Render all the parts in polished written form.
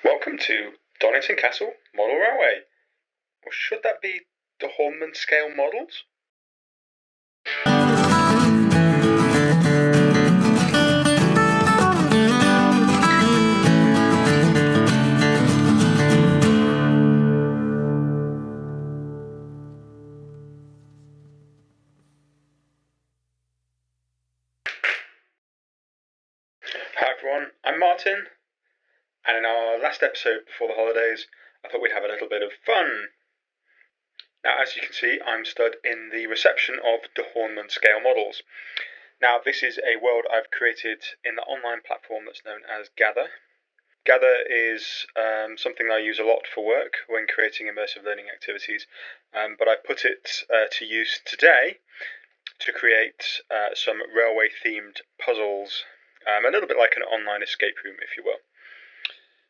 Welcome to Donnington Castle Model Railway. Or should that be the Hornman scale models? Hi everyone, I'm Martin, and in our last episode before the holidays, I thought we'd have a little bit of fun. Now, as you can see, I'm stood in the reception of the Hornman scale models. Now, this is a world I've created in the online platform that's known as Gather. Gather is something I use a lot for work when creating immersive learning activities, but I put it to use today to create some railway-themed puzzles, a little bit like an online escape room, if you will.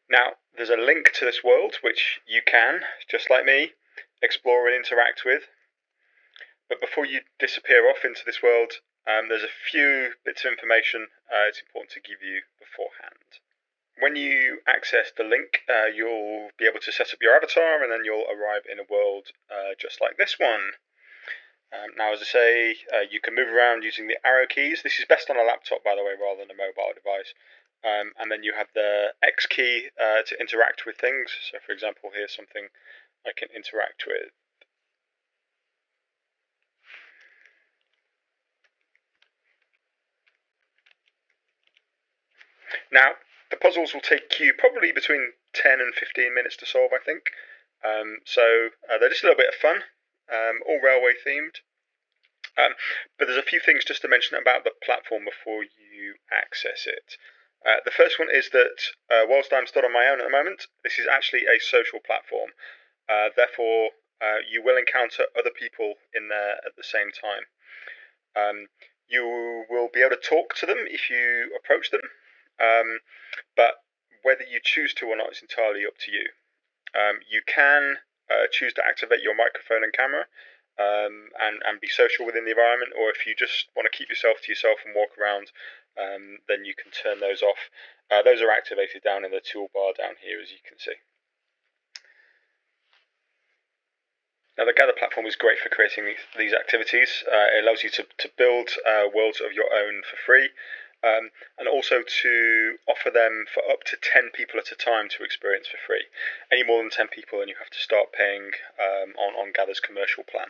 Now, there's a link to this world which you can, just like me, explore and interact with. But before you disappear off into this world, there's a few bits of information it's important to give you beforehand. When you access the link, you'll be able to set up your avatar, and then you'll arrive in a world just like this one. Now, as I say, you can move around using the arrow keys. This is best on a laptop, by the way, rather than a mobile device. And then you have the X key to interact with things. So, for example, here's something I can interact with. Now, the puzzles will take you probably between 10 and 15 minutes to solve, I think. So they're just a little bit of fun, all railway themed. But there's a few things just to mention about the platform before you access it. The first one is that whilst I'm stood on my own at the moment, this is actually a social platform. Therefore, you will encounter other people in there at the same time. You will be able to talk to them if you approach them, but whether you choose to or not is entirely up to you. You can choose to activate your microphone and camera and be social within the environment, or if you just want to keep yourself to yourself and walk around, then you can turn those off. Those are activated down in the toolbar down here, as you can see. Now, the Gather platform is great for creating these activities. It allows you to build worlds of your own for free, and also to offer them for up to 10 people at a time to experience for free. Any more than 10 people, and you have to start paying on Gather's commercial plan.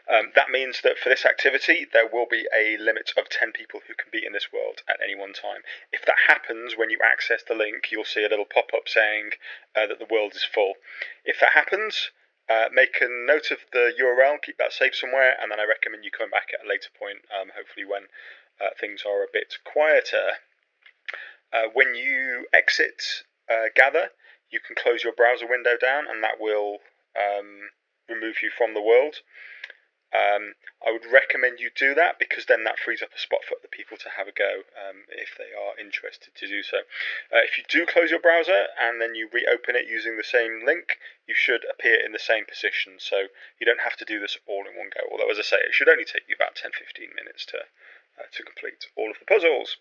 That means that for this activity, there will be a limit of 10 people who can be in this world at any one time. If that happens, when you access the link, you'll see a little pop-up saying that the world is full. If that happens, make a note of the URL, keep that saved somewhere, and then I recommend you come back at a later point, hopefully when things are a bit quieter. When you exit Gather, you can close your browser window down, and that will remove you from the world. I would recommend you do that, because then that frees up a spot for other people to have a go if they are interested to do so. If you do close your browser and then you reopen it using the same link, you should appear in the same position, so you don't have to do this all in one go. Although, as I say, it should only take you about 10-15 minutes to complete all of the puzzles.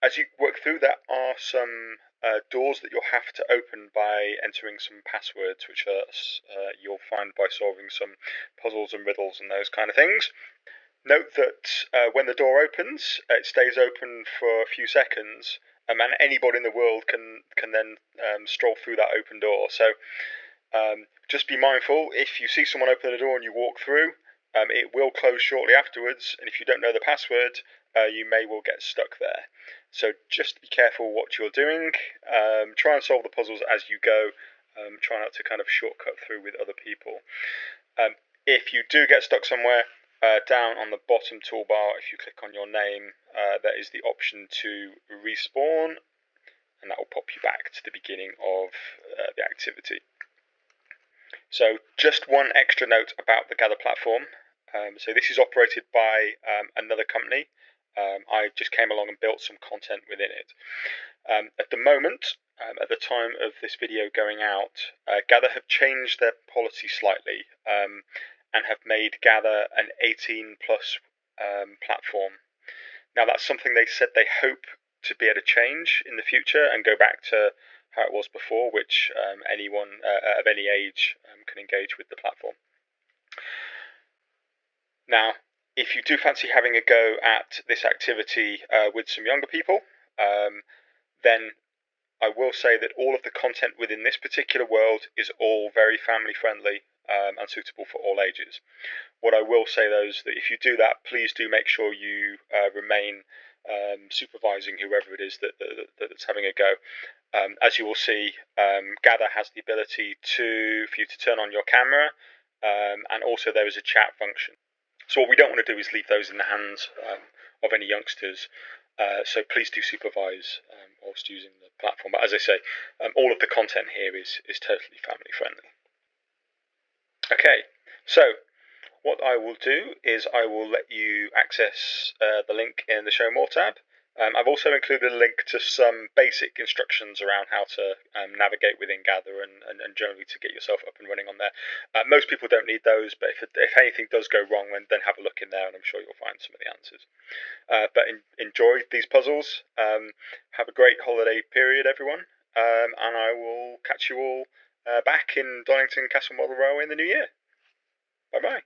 As you work through, there are some doors that you'll have to open by entering some passwords, which you'll find by solving some puzzles and riddles and those kind of things. Note that when the door opens, it stays open for a few seconds, and anybody in the world can then stroll through that open door. So just be mindful, if you see someone open the door and you walk through, it will close shortly afterwards, and if you don't know the password, you may well get stuck there. So just be careful what you're doing. Try and solve the puzzles as you go. Try not to kind of shortcut through with other people. If you do get stuck somewhere, down on the bottom toolbar, if you click on your name, there is the option to respawn, and that will pop you back to the beginning of the activity. So just one extra note about the Gather platform. So this is operated by another company. I just came along and built some content within it. At the moment, at the time of this video going out, Gather have changed their policy slightly and have made Gather an 18 plus platform. Now, that's something they said they hope to be able to change in the future and go back to how it was before, which anyone of any age can engage with the platform. Now, if you do fancy having a go at this activity with some younger people, then I will say that all of the content within this particular world is all very family friendly and suitable for all ages. What I will say though is that if you do that, please do make sure you remain supervising whoever it is that's having a go. As you will see, Gather has the ability for you to turn on your camera, and also there is a chat function. So what we don't want to do is leave those in the hands of any youngsters. So please do supervise whilst using the platform. But as I say, all of the content here is totally family friendly. Okay, so what I will do is I will let you access the link in the Show More tab. I've also included a link to some basic instructions around how to navigate within Gather and generally to get yourself up and running on there. Most people don't need those, but if anything does go wrong, then have a look in there and I'm sure you'll find some of the answers. But enjoy these puzzles. Have a great holiday period, everyone. And I will catch you all back in Donnington Castle Model Railway in the new year. Bye bye.